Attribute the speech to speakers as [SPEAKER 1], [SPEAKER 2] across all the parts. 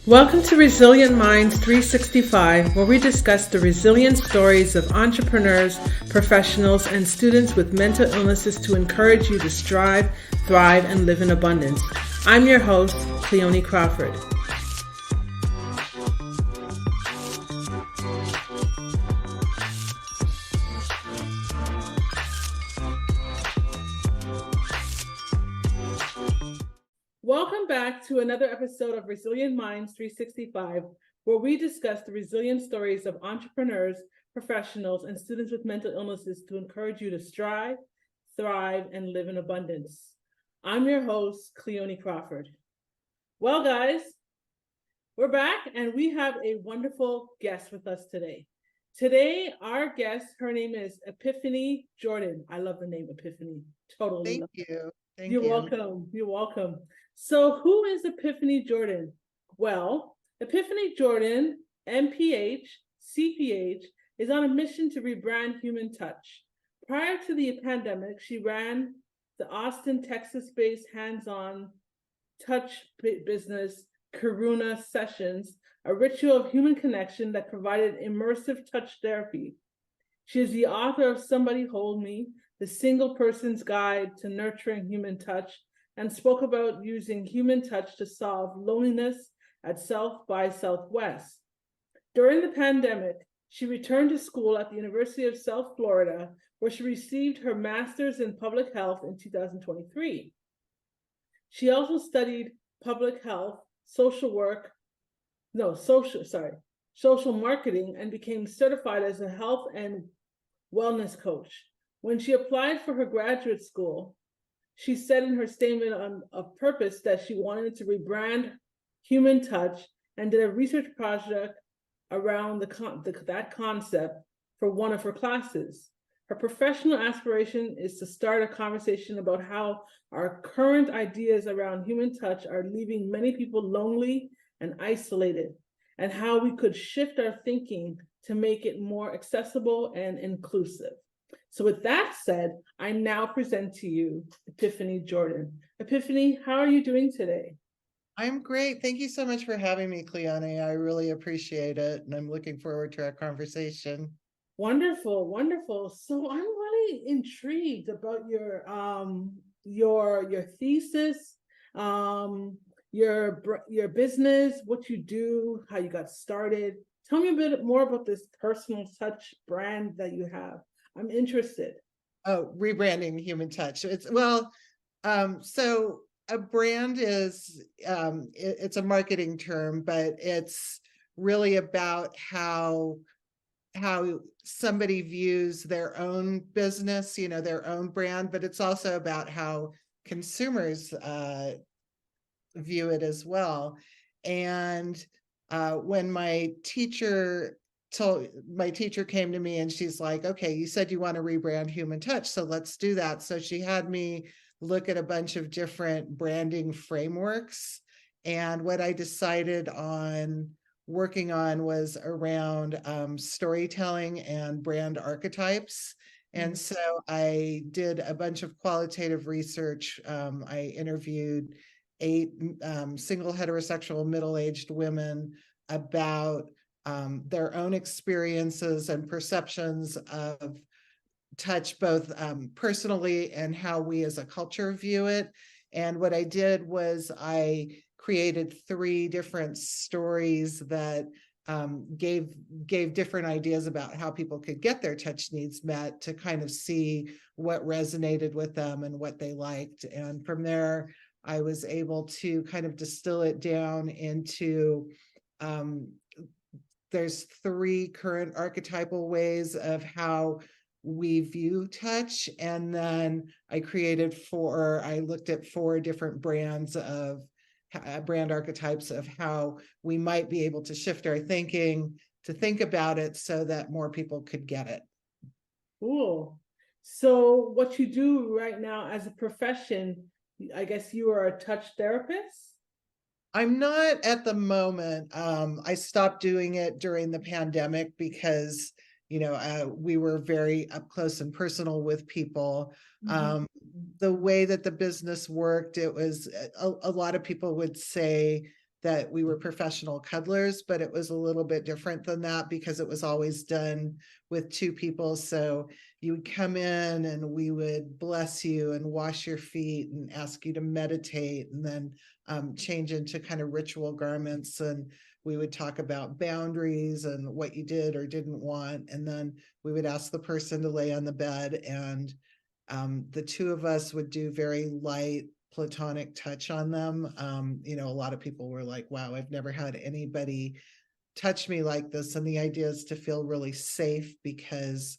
[SPEAKER 1] Welcome to Resilient Minds 365, where we discuss the resilient stories of entrepreneurs, professionals, and students with mental illnesses to encourage you to strive, thrive, and live in abundance. I'm your host, Cleone Crawford. Welcome back to another episode of Resilient Minds 365, where we discuss the resilient stories of entrepreneurs, professionals, and students with mental illnesses to encourage you to strive, thrive, and live in abundance. I'm your host, Cleone Crawford. Well, guys, we're back and we have a wonderful guest with us today. Today, our guest, her name is Epiphany Jordan. I love the name Epiphany. Totally.
[SPEAKER 2] Thank you.
[SPEAKER 1] You're welcome. You're welcome. So who is Epiphany Jordan? Well, Epiphany Jordan, MPH, CPH, is on a mission to rebrand human touch. Prior to the pandemic, she ran the Austin, Texas-based hands-on touch business, Karuna Sessions, a ritual of human connection that provided immersive touch therapy. She is the author of Somebody Hold Me, the Single Person's Guide to Nurturing Human Touch, and spoke about using human touch to solve loneliness at South by Southwest. During the pandemic, she returned to school at the University of South Florida, where she received her master's in public health in 2023. She also studied public health, social marketing, and became certified as a health and wellness coach. When she applied for her graduate school, she said in her statement of purpose that she wanted to rebrand human touch and did a research project around that concept for one of her classes. Her professional aspiration is to start a conversation about how our current ideas around human touch are leaving many people lonely and isolated, and how we could shift our thinking to make it more accessible and inclusive. So with that said, I now present to you Epiphany Jordan. Epiphany, how are you doing today?
[SPEAKER 2] I'm great. Thank you so much for having me, Cleone. I really appreciate it, and I'm looking forward to our conversation.
[SPEAKER 1] Wonderful, wonderful. So I'm really intrigued about your thesis, your business, what you do, how you got started. Tell me a bit more about this personal touch brand that you have. I'm interested.
[SPEAKER 2] Oh, rebranding human touch. So a brand is it's a marketing term, but it's really about how somebody views their own business, their own brand, but it's also about how consumers view it as well. And when my teacher came to me and she's like, okay, you said you want to rebrand human touch, so let's do that. So she had me look at a bunch of different branding frameworks, and what I decided on working on was around storytelling and brand archetypes. And so I did a bunch of qualitative research. I interviewed 8 single heterosexual middle-aged women about their own experiences and perceptions of touch, both personally and how we as a culture view it. And what I did was I created 3 different stories that gave different ideas about how people could get their touch needs met, to kind of see what resonated with them and what they liked. And from there, I was able to kind of distill it down into there's 3 current archetypal ways of how we view touch. And then I looked at 4 different brand archetypes of how we might be able to shift our thinking to think about it so that more people could get it.
[SPEAKER 1] Cool. So what you do right now as a profession, I guess you are a touch therapist?
[SPEAKER 2] I'm not at the moment. I stopped doing it during the pandemic because, we were very up close and personal with people. The way that the business worked, it was a lot of people would say that we were professional cuddlers, but it was a little bit different than that because it was always done with two people. So you would come in and we would bless you and wash your feet and ask you to meditate, and then change into kind of ritual garments, and we would talk about boundaries and what you did or didn't want, and then we would ask the person to lay on the bed, and the two of us would do very light platonic touch on them. A lot of people were like, wow, I've never had anybody touch me like this. And the idea is to feel really safe because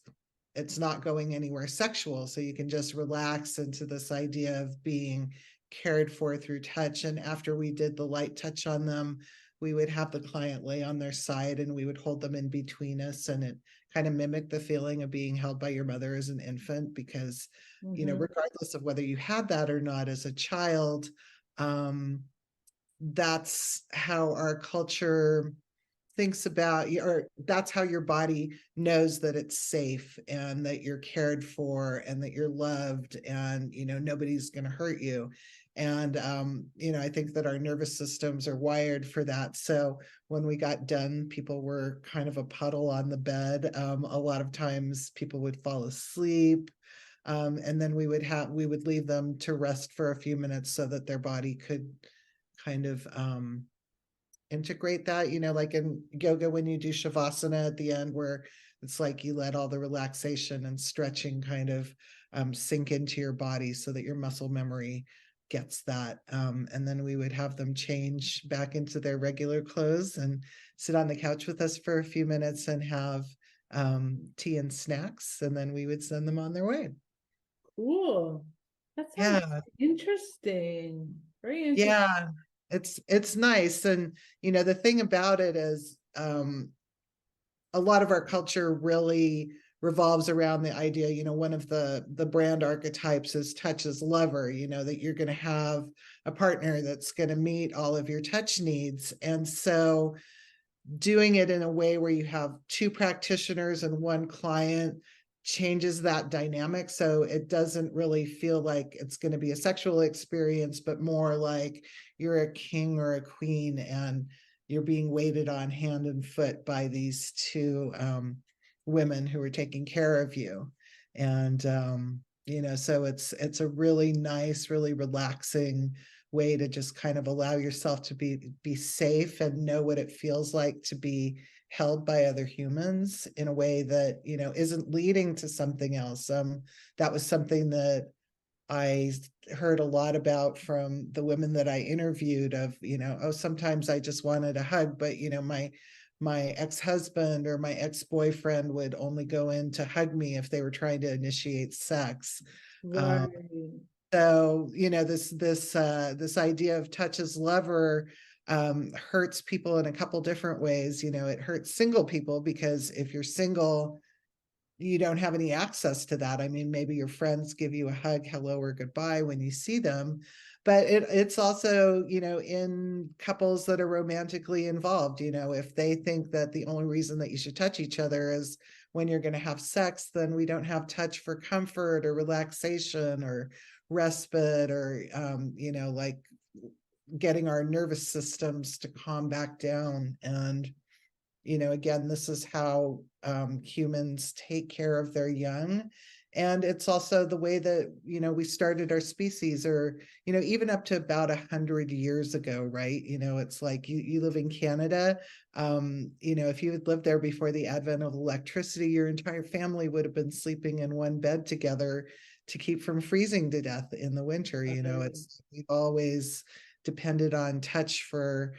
[SPEAKER 2] it's not going anywhere sexual. So you can just relax into this idea of being cared for through touch. And after we did the light touch on them, we would have the client lay on their side and we would hold them in between us. And it kind of mimicked the feeling of being held by your mother as an infant, because, regardless of whether you had that or not as a child, that's how our culture thinks about you, or that's how your body knows that it's safe and that you're cared for and that you're loved, and nobody's going to hurt you. And I think that our nervous systems are wired for that. So when we got done, people were kind of a puddle on the bed. A lot of times people would fall asleep, and then we would leave them to rest for a few minutes so that their body could kind of integrate that, like in yoga when you do shavasana at the end, where it's like you let all the relaxation and stretching kind of sink into your body so that your muscle memory gets that. And then we would have them change back into their regular clothes and sit on the couch with us for a few minutes and have tea and snacks, and then we would send them on their way.
[SPEAKER 1] Cool. That sounds interesting. Very interesting.
[SPEAKER 2] Yeah, it's nice. And the thing about it is a lot of our culture really revolves around the idea, one of the brand archetypes is touch as lover, that you're going to have a partner that's going to meet all of your touch needs. And so doing it in a way where you have two practitioners and one client changes that dynamic. So it doesn't really feel like it's going to be a sexual experience, but more like you're a king or a queen and you're being waited on hand and foot by these two women who are taking care of you. And, so it's a really nice, really relaxing way to just kind of allow yourself to be safe and know what it feels like to be held by other humans in a way that isn't leading to something else. That was something that I heard a lot about from the women that I interviewed of, sometimes I just wanted a hug, but my ex-husband or my ex-boyfriend would only go in to hug me if they were trying to initiate sex.
[SPEAKER 1] Right.
[SPEAKER 2] So, this idea of touch as lover hurts people in a couple different ways. It hurts single people because if you're single, you don't have any access to that. I mean, maybe your friends give you a hug, hello, or goodbye when you see them. But it's also, in couples that are romantically involved, if they think that the only reason that you should touch each other is when you're going to have sex, then we don't have touch for comfort or relaxation or respite or, like getting our nervous systems to calm back down. And, again, this is how humans take care of their young. And it's also the way that, we started our species, or, even up to about 100 years ago, right? It's like you live in Canada. If you had lived there before the advent of electricity, your entire family would have been sleeping in one bed together to keep from freezing to death in the winter. We've always depended on touch for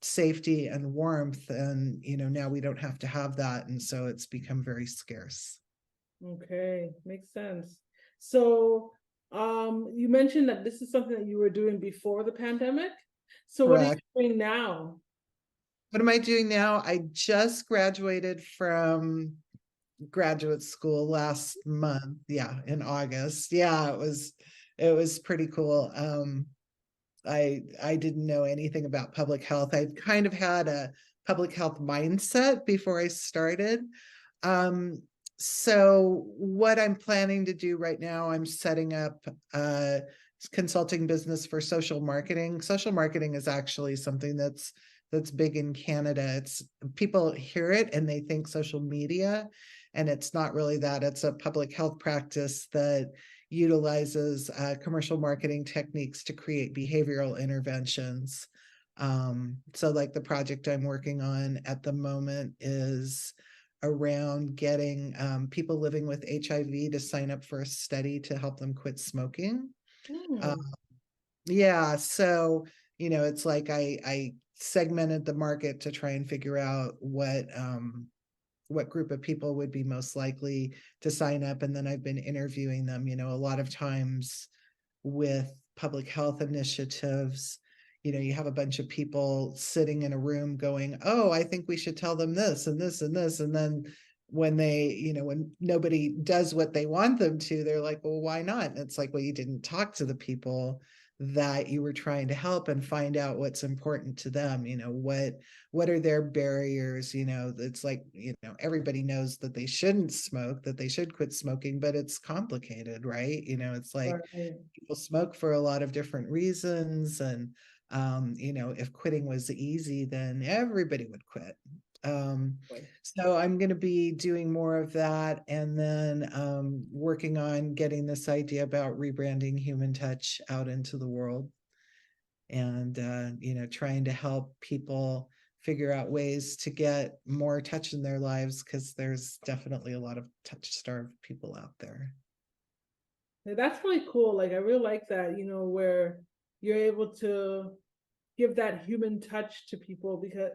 [SPEAKER 2] safety and warmth, and now we don't have to have that, and so it's become very scarce.
[SPEAKER 1] Okay, makes sense. So you mentioned that this is something that you were doing before the pandemic. So what are you doing now?
[SPEAKER 2] What am I doing now? I just graduated from graduate school last month. Yeah, in August. Yeah, it was pretty cool. I didn't know anything about public health. I kind of had a public health mindset before I started. So what I'm planning to do right now, I'm setting up consulting business for social marketing. Social marketing is actually something that's big in Canada. It's people hear it and they think social media, and it's not really that. It's a public health practice that utilizes commercial marketing techniques to create behavioral interventions. So like the project I'm working on at the moment is around getting people living with HIV to sign up for a study to help them quit smoking.
[SPEAKER 1] Hmm.
[SPEAKER 2] Yeah, so it's like I segmented the market to try and figure out what group of people would be most likely to sign up, and then I've been interviewing them. A lot of times with public health initiatives, you have a bunch of people sitting in a room going, oh, I think we should tell them this and this and this, and then when when nobody does what they want them to, they're like, well, why not? And it's like, well, you didn't talk to the people that you were trying to help and find out what's important to them. What are their barriers? It's like, everybody knows that they shouldn't smoke, that they should quit smoking, but it's complicated, right? It's like
[SPEAKER 1] Right.
[SPEAKER 2] people smoke for a lot of different reasons, and if quitting was easy, then everybody would quit. So I'm going to be doing more of that, and then working on getting this idea about rebranding Human Touch out into the world, and trying to help people figure out ways to get more touch in their lives, because there's definitely a lot of touch-starved people out there.
[SPEAKER 1] Yeah, that's really cool. Like I really like that, where you're able to give that human touch to people, because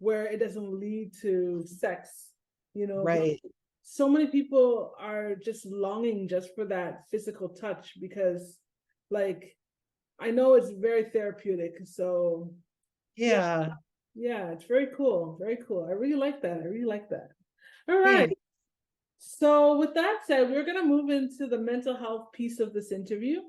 [SPEAKER 1] where it doesn't lead to sex, because
[SPEAKER 2] Right.
[SPEAKER 1] so many people are just longing just for that physical touch, because like I know it's very therapeutic. So yeah,
[SPEAKER 2] Yeah.
[SPEAKER 1] yeah, it's very cool. Very cool. I really like that. I really like that. All right.
[SPEAKER 2] Thanks.
[SPEAKER 1] So with that said, we're gonna move into the mental health piece of this interview.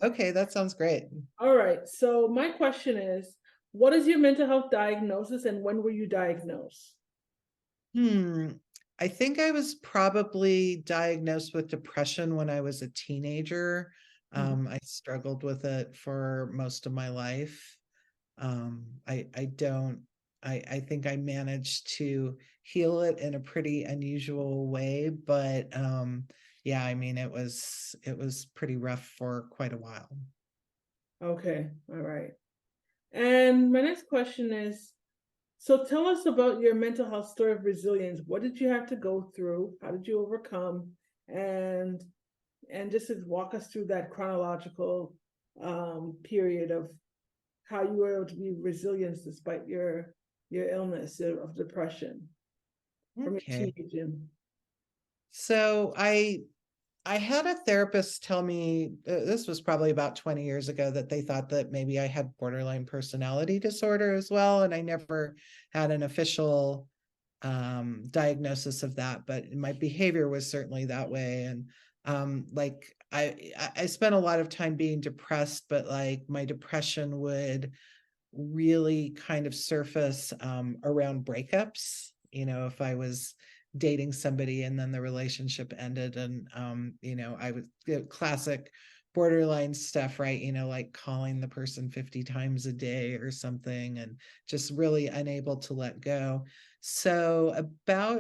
[SPEAKER 2] Okay, that sounds great.
[SPEAKER 1] All right. So my question is, what is your mental health diagnosis and when were you diagnosed?
[SPEAKER 2] Hmm. I think I was probably diagnosed with depression when I was a teenager.
[SPEAKER 1] Mhm.
[SPEAKER 2] I struggled with it for most of my life. I don't, I think I managed to heal it in a pretty unusual way, but yeah, I mean, it was pretty rough for quite a while.
[SPEAKER 1] Okay. All right. And my next question is, so tell us about your mental health story of resilience. What did you have to go through? How did you overcome? And just to walk us through that chronological period of how you were able to be resilient despite your illness of depression from your
[SPEAKER 2] Okay.
[SPEAKER 1] teenage.
[SPEAKER 2] So I had a therapist tell me, this was probably about 20 years ago, that they thought that maybe I had borderline personality disorder as well. And I never had an official diagnosis of that, but my behavior was certainly that way. And like I spent a lot of time being depressed, but like my depression would really kind of surface around breakups. If I was dating somebody and then the relationship ended, and I was classic borderline stuff, right? Like calling the person 50 times a day or something, and just really unable to let go. So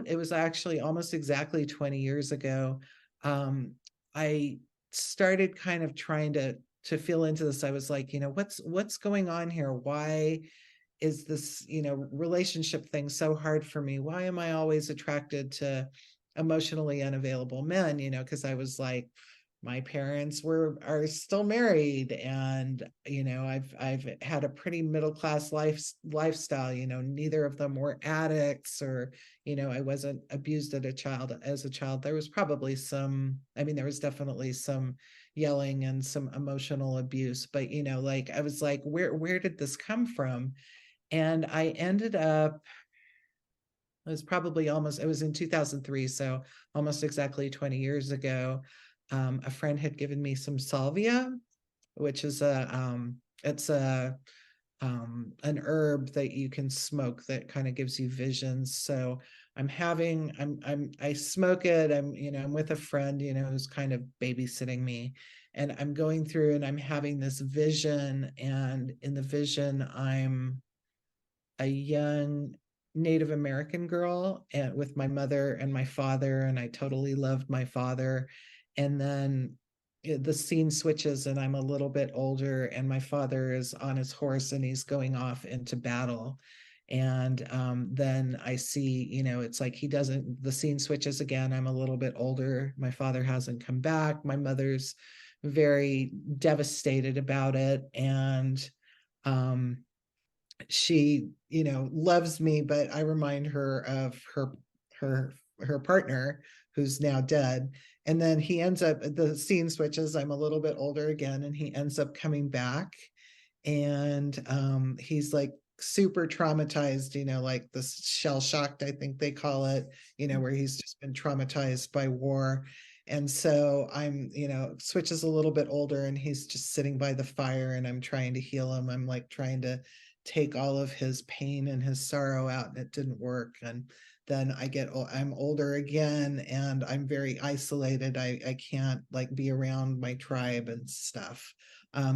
[SPEAKER 2] it was actually almost exactly 20 years ago, I started kind of trying to feel into this. I was like, what's going on here? Why is this, relationship thing so hard for me? Why am I always attracted to emotionally unavailable men? Because I was like, my parents are still married, and I've had a pretty middle class lifestyle. Neither of them were addicts, or I wasn't abused as a child. There was probably there was definitely some yelling and some emotional abuse, but like I was like, where did this come from? And I ended up, it was in 2003, so almost exactly 20 years ago. A friend had given me some salvia, which is it's an herb that you can smoke that kind of gives you visions. So I smoke it. I'm with a friend, who's kind of babysitting me. and I'm going through and I'm having this vision, and in the vision I'm a young Native American girl and with my mother and my father, and I totally loved my father. And then the scene switches and I'm a little bit older and my father is on his horse and he's going off into battle. And then I see, it's like the scene switches again. I'm a little bit older. My father hasn't come back. My mother's very devastated about it. And she, loves me, but I remind her of her partner who's now dead. And then the scene switches, I'm a little bit older again, and he ends up coming back. And he's like super traumatized, like this shell shocked, I think they call it, where he's just been traumatized by war. And so I'm, switches a little bit older and he's just sitting by the fire and I'm trying to heal him. I'm like trying to take all of his pain and his sorrow out, and it didn't work. And then I'm older again and I'm very isolated. I can't like be around my tribe and stuff.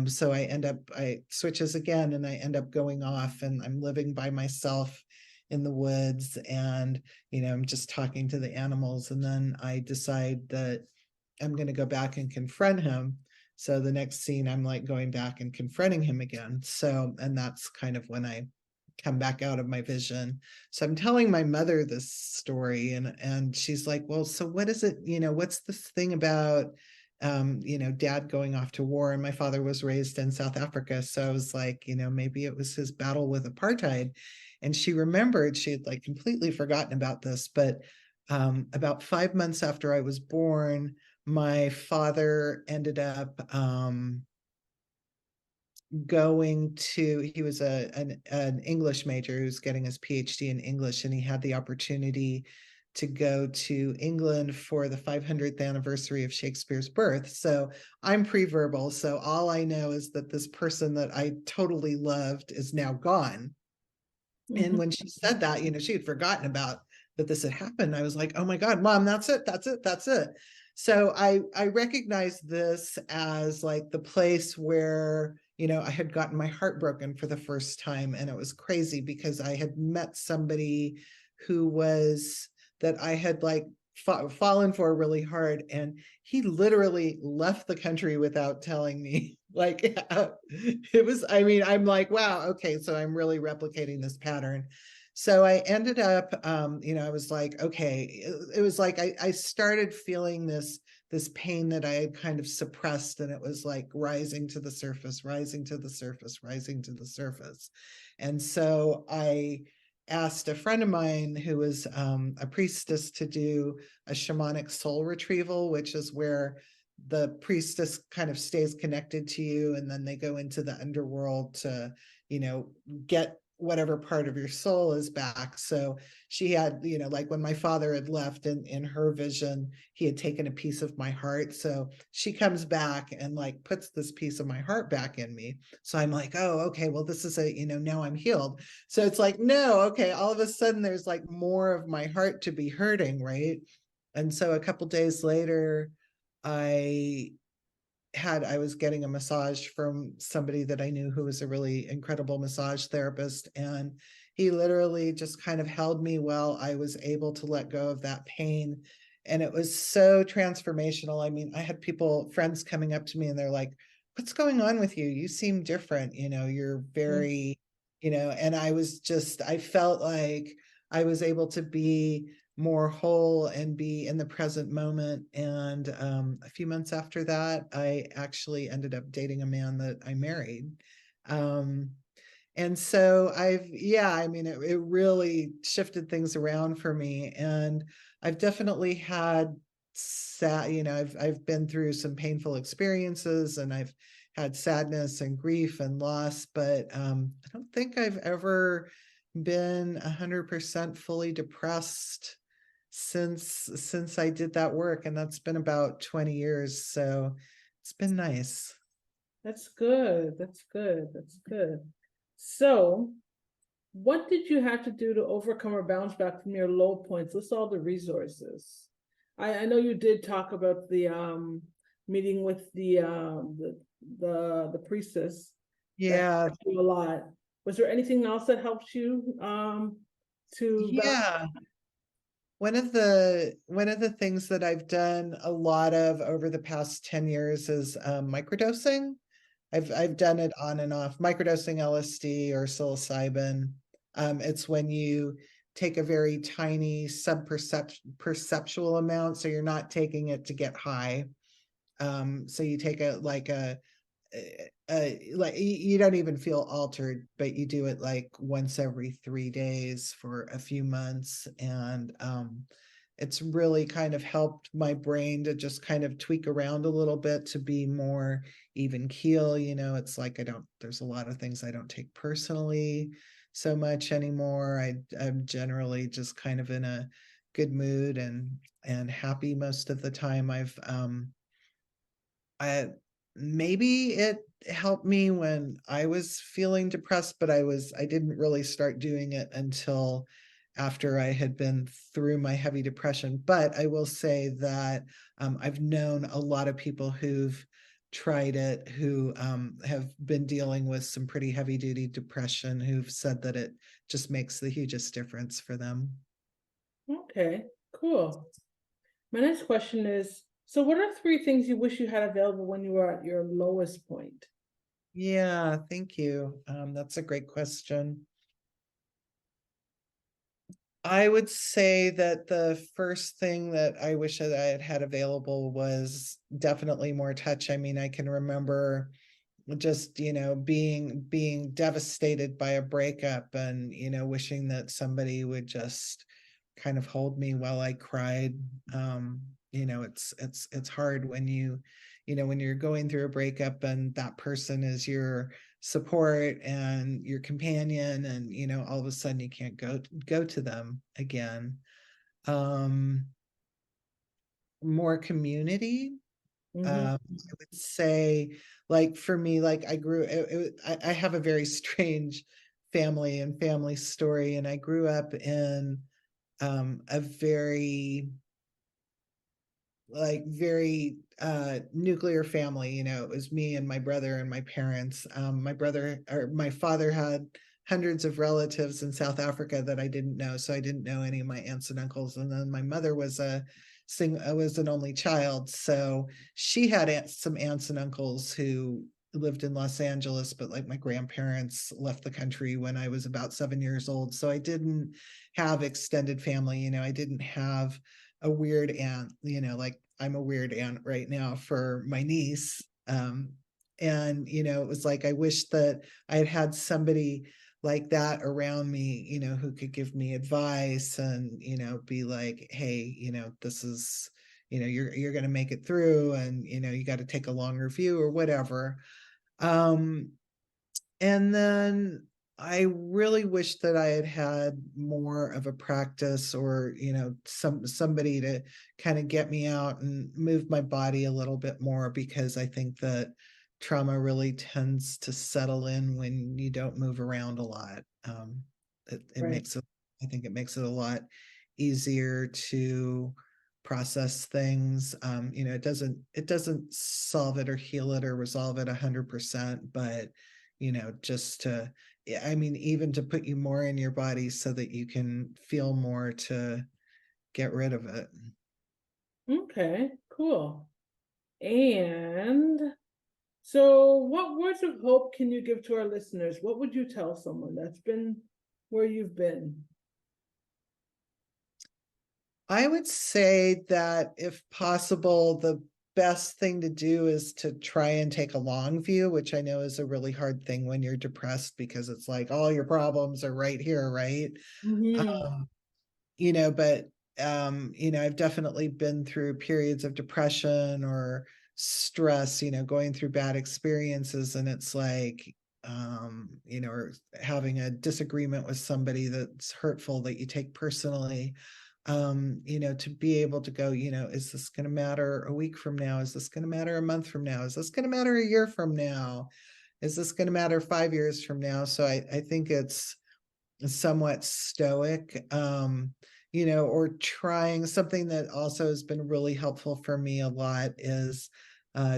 [SPEAKER 2] So I switches again and I end up going off and I'm living by myself in the woods, and I'm just talking to the animals. And then I decide that I'm going to go back and confront him. So the next scene, I'm like going back and confronting him again. So, and that's kind of when I come back out of my vision. So I'm telling my mother this story, and she's like, well, so what is it, what's this thing about, dad going off to war? And my father was raised in South Africa. So I was like, maybe it was his battle with apartheid. And she remembered, she had like completely forgotten about this, but about 5 months after I was born, my father ended up he was an English major who's getting his PhD in English, and he had the opportunity to go to England for the 500th anniversary of Shakespeare's birth. So I'm pre-verbal. So all I know is that this person that I totally loved is now gone. Mm-hmm. And when she said that, she had forgotten about that this had happened. I was like, oh my God, Mom, that's it. So I recognized this as like the place where, I had gotten my heart broken for the first time. And it was crazy because I had met somebody that I had like fallen for really hard. And he literally left the country without telling me. Like it was, I'm like, wow, okay, so I'm really replicating this pattern. So I ended up, I was like, okay, it was like I started feeling this pain that I had kind of suppressed, and it was like rising to the surface, rising to the surface, rising to the surface. And so I asked a friend of mine who was a priestess to do a shamanic soul retrieval, which is where the priestess kind of stays connected to you, and then they go into the underworld to, get whatever part of your soul is back. So she had, like when my father had left in her vision, he had taken a piece of my heart. So she comes back and like puts this piece of my heart back in me. So I'm like, oh, okay, well, this is now I'm healed. So it's like, no, okay, all of a sudden there's like more of my heart to be hurting, right? And so a couple days later, I was getting a massage from somebody that I knew who was a really incredible massage therapist. And he literally just kind of held me while I was able to let go of that pain. And it was so transformational. I had friends coming up to me and they're like, what's going on with you? You seem different. You're very, and I felt like I was able to be more whole and be in the present moment. And a few months after that, I actually ended up dating a man that I married. And so it really shifted things around for me. And I've definitely had I've been through some painful experiences, and I've had sadness and grief and loss, but I don't think I've ever been 100% fully depressed since I did that work, and that's been about 20 years. So it's been nice.
[SPEAKER 1] That's good. That's good. That's good. So what did you have to do to overcome or bounce back from your low points? List all the resources. I know you did talk about the meeting with the priestess. That
[SPEAKER 2] Yeah.
[SPEAKER 1] helped you a lot. Was there anything else that helped you to balance?
[SPEAKER 2] Yeah. One of the things that I've done a lot of over the past 10 years is microdosing. I've done it on and off, microdosing LSD or psilocybin. It's when you take a very tiny perceptual amount, so you're not taking it to get high. So you take like you don't even feel altered, but you do it like once every 3 days for a few months, and it's really kind of helped my brain to just kind of tweak around a little bit to be more even keel. It's like there's a lot of things I don't take personally so much anymore. I'm generally just kind of in a good mood and happy most of the time. I maybe it helped me when I was feeling depressed, but I didn't really start doing it until after I had been through my heavy depression. But I will say that I've known a lot of people who've tried it, who have been dealing with some pretty heavy duty depression, who've said that it just makes the hugest difference for them.
[SPEAKER 1] Okay, cool. My next question is, so what are 3 things you wish you had available when you were at your lowest point?
[SPEAKER 2] Yeah, thank you. That's a great question. I would say that the first thing that I wish that I had had available was definitely more touch. I mean, I can remember just, being devastated by a breakup and, wishing that somebody would just kind of hold me while I cried. It's hard when when you're going through a breakup and that person is your support and your companion, and all of a sudden you can't go to them again. um More community.
[SPEAKER 1] Mm-hmm.
[SPEAKER 2] I would say, like, for me, like, I have a very strange family and family story, and I grew up in a very, like, very nuclear family. It was me and my brother and my parents. My father had hundreds of relatives in South Africa that I didn't know, so I didn't know any of my aunts and uncles. And then my mother was was an only child, so she had some aunts and uncles who lived in Los Angeles, but like my grandparents left the country when I was about 7 years old, so I didn't have extended family. I didn't have a weird aunt, like I'm a weird aunt right now for my niece. And it was like, I wish that I had had somebody like that around me, who could give me advice and, be like, hey, this is, you're going to make it through, and, you got to take a longer view or whatever. Um, and then I really wish that I had had more of a practice, or, somebody to kind of get me out and move my body a little bit more, because I think that trauma really tends to settle in when you don't move around a lot. It
[SPEAKER 1] Right.
[SPEAKER 2] makes it, I think it makes it a lot easier to process things. It doesn't solve it or heal it or resolve it 100%, but just to, I mean, even to put you more in your body so that you can feel more to get rid of it.
[SPEAKER 1] Okay, cool. And so what words of hope can you give to our listeners? What would you tell someone that's been where you've been?
[SPEAKER 2] I would say that if possible, the best thing to do is to try and take a long view, which I know is a really hard thing when you're depressed, because it's like all your problems are right here, right?
[SPEAKER 1] Mm-hmm.
[SPEAKER 2] Um, but I've definitely been through periods of depression or stress, going through bad experiences, and it's like, or having a disagreement with somebody that's hurtful that you take personally. To be able to go, is this going to matter a week from now? Is this going to matter a month from now? Is this going to matter a year from now? Is this going to matter 5 years from now? So I think it's somewhat stoic, or trying. Something that also has been really helpful for me a lot is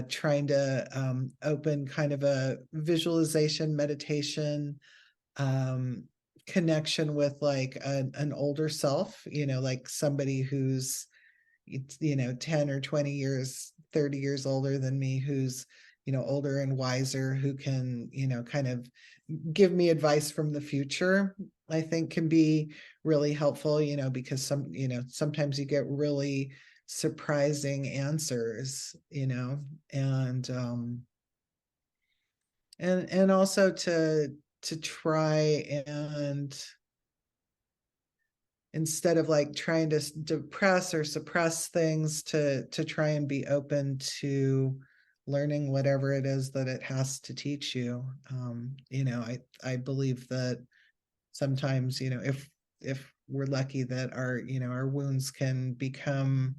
[SPEAKER 2] trying to open kind of a visualization meditation connection with like an older self, like somebody who's 10 or 20 years, 30 years older than me, who's older and wiser, who can kind of give me advice from the future. I think can be really helpful, because sometimes you get really surprising answers, and and also to try and, instead of like trying to depress or suppress things, to try and be open to learning whatever it is that it has to teach you. I believe that sometimes, if we're lucky, that our wounds can become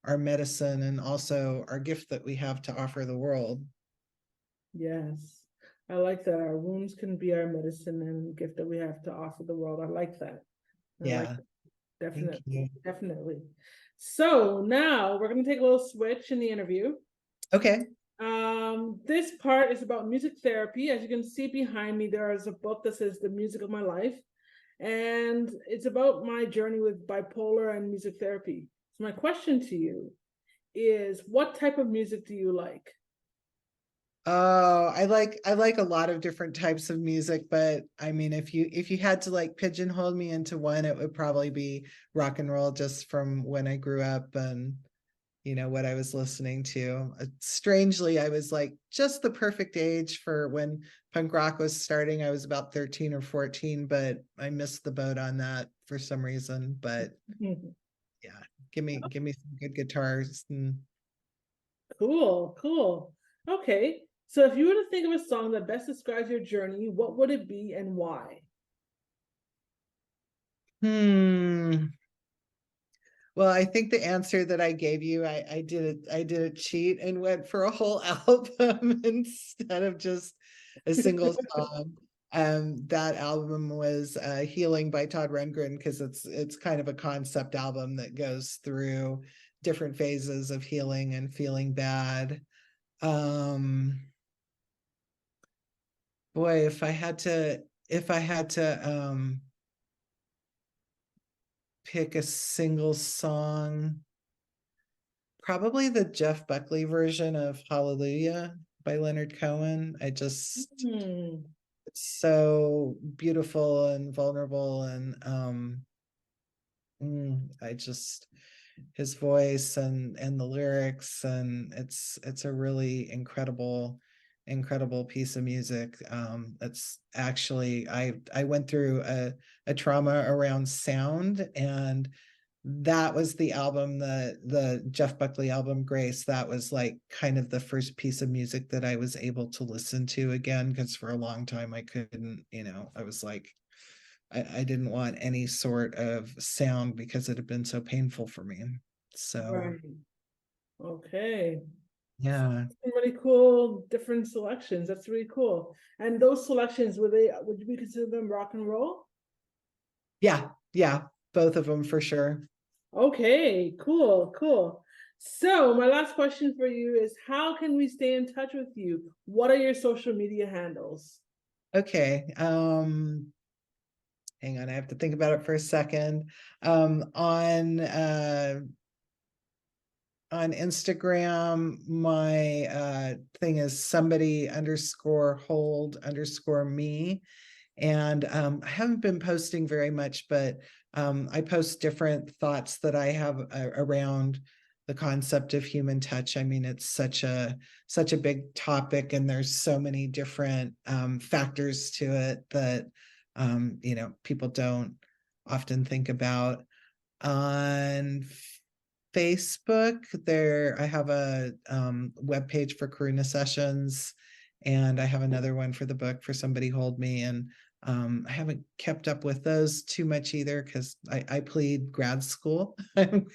[SPEAKER 2] our medicine and also our gift that we have to offer the world.
[SPEAKER 1] Yes, I like that. Our wounds can be our medicine and gift that we have to offer the world. I like that. I like
[SPEAKER 2] Yeah.
[SPEAKER 1] that.
[SPEAKER 2] Thank
[SPEAKER 1] Definitely,
[SPEAKER 2] you.
[SPEAKER 1] definitely. So now we're going to take a little switch in the interview.
[SPEAKER 2] Okay.
[SPEAKER 1] This part is about music therapy. As you can see behind me, there is a book that says The Music of My Life. And it's about my journey with bipolar and music therapy. So my question to you is, what type of music do you like?
[SPEAKER 2] Oh, I like a lot of different types of music, but I mean, if you had to like pigeonhole me into one, it would probably be rock and roll, just from when I grew up and what I was listening to. Strangely, I was like just the perfect age for when punk rock was starting. I was about 13 or 14, but I missed the boat on that for some reason. But yeah, give me some good guitars and
[SPEAKER 1] Cool, cool. Okay. So if you were to think of a song that best describes your journey, what would it be and why?
[SPEAKER 2] hmm. Well, I think the answer that I gave you, I did a cheat and went for a whole album instead of just a single song. That album was Healing by Todd Rundgren, because it's kind of a concept album that goes through different phases of healing and feeling bad. Um, Boy, if I had to pick a single song, probably the Jeff Buckley version of Hallelujah by Leonard Cohen.
[SPEAKER 1] Hmm.
[SPEAKER 2] It's so beautiful and vulnerable, and I just, his voice and the lyrics, and it's a really incredible piece of music. It's actually, I went through a trauma around sound, and that was the album, the Jeff Buckley album, Grace. That was like kind of the first piece of music that I was able to listen to again, because for a long time I couldn't, I was like, I didn't want any sort of sound because it had been so painful for me. So
[SPEAKER 1] Right. Okay.
[SPEAKER 2] yeah.
[SPEAKER 1] Really cool, different selections. That's really cool. And those selections, would you consider them rock and roll?
[SPEAKER 2] Yeah, both of them for sure.
[SPEAKER 1] Okay, cool, cool. So my last question for you is, how can we stay in touch with you? What are your social media handles?
[SPEAKER 2] Okay. Hang on, I have to think about it for a second. On Instagram, my thing is somebody_hold_me. And I haven't been posting very much, but I post different thoughts that I have around the concept of human touch. I mean, it's such a big topic, and there's so many different factors to it that people don't often think about. On Facebook, I have a web page for Karuna Sessions, and I have another one for the book For Somebody Hold Me. And I haven't kept up with those too much either, because I plead grad school.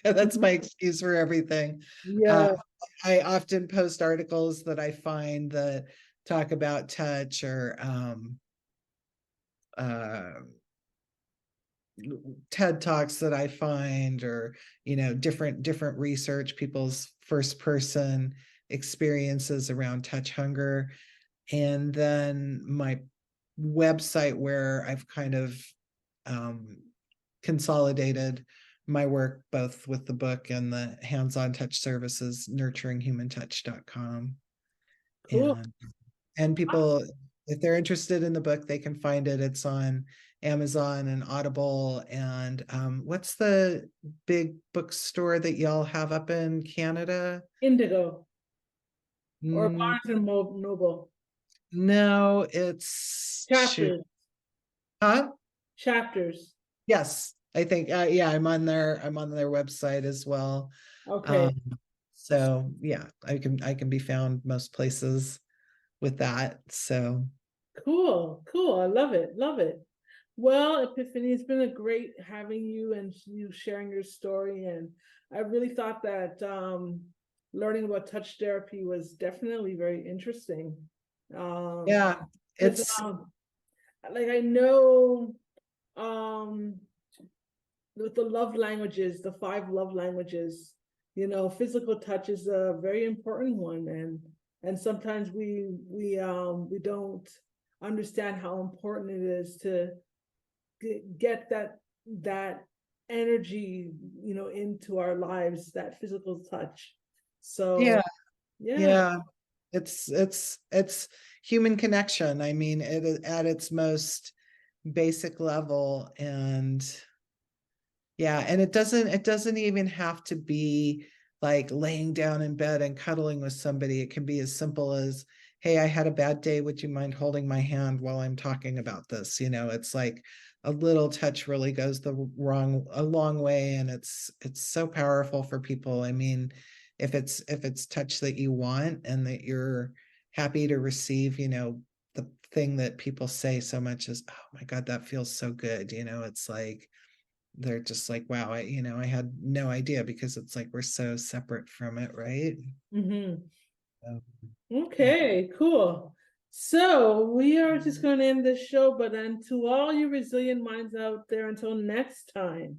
[SPEAKER 2] That's my excuse for everything.
[SPEAKER 1] Yeah.
[SPEAKER 2] Uh, I often post articles that I find that talk about touch, or uh, TED Talks that I find, or different research, people's first person experiences around touch hunger. And then my website where I've kind of consolidated my work both with the book and the hands-on touch services, nurturinghumantouch.com.
[SPEAKER 1] Cool.
[SPEAKER 2] And people, if they're interested in the book, they can find it. It's on Amazon and Audible. And what's the big bookstore that y'all have up in Canada?
[SPEAKER 1] Indigo or
[SPEAKER 2] Mm,
[SPEAKER 1] Barnes and Noble.
[SPEAKER 2] no, it's
[SPEAKER 1] Chapters.
[SPEAKER 2] Huh?
[SPEAKER 1] Chapters.
[SPEAKER 2] Yes, I think yeah, I'm on their website as well.
[SPEAKER 1] Okay.
[SPEAKER 2] So yeah, I can be found most places with that. So
[SPEAKER 1] Cool. I love it. Well, Epiphany, it's been a great having you and you sharing your story. And I really thought that learning about touch therapy was definitely very interesting.
[SPEAKER 2] yeah, it's
[SPEAKER 1] like I know with the love languages, the 5 love languages, physical touch is a very important one, and sometimes we don't understand how important it is to get that energy, into our lives, that physical touch. So
[SPEAKER 2] yeah, it's human connection. I mean, it at its most basic level. And yeah, and it doesn't even have to be like laying down in bed and cuddling with somebody. It can be as simple as, hey, I had a bad day, would you mind holding my hand while I'm talking about this? It's like a little touch really goes a long way, and it's so powerful for people. I mean, if it's touch that you want and that you're happy to receive, the thing that people say so much is, oh my God, that feels so good. It's like they're just like, wow, I had no idea, because it's like we're so separate from it, right?
[SPEAKER 1] Mm-hmm.
[SPEAKER 2] So,
[SPEAKER 1] Okay, cool. So we are just going to end this show, but then to all you resilient minds out there, until next time,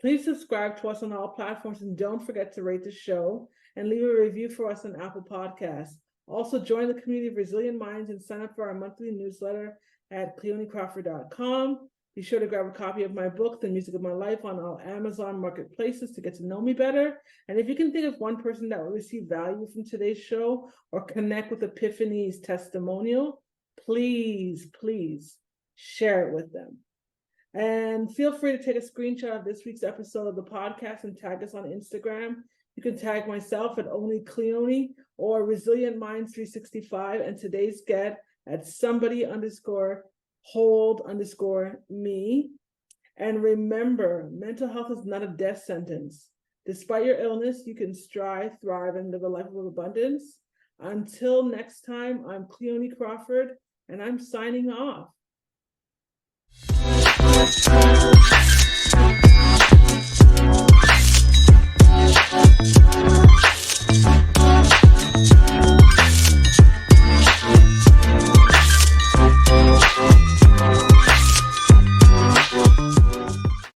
[SPEAKER 1] please subscribe to us on all platforms, and don't forget to rate the show and leave a review for us on Apple Podcasts. Also, join the community of resilient minds and sign up for our monthly newsletter at cleonicrawford.com. Be sure to grab a copy of my book, The Music of My Life, on all Amazon marketplaces to get to know me better. And if you can think of one person that will receive value from today's show or connect with Epiphany's testimonial, please share it with them. And feel free to take a screenshot of this week's episode of the podcast and tag us on Instagram. You can tag myself at Only Cleone or Resilient Minds 365 and today's guest at somebody_hold_me. And remember, mental health is not a death sentence. Despite your illness, you can strive, thrive, and live a life of abundance. Until next time, I'm Cleone Crawford, and I'm signing off.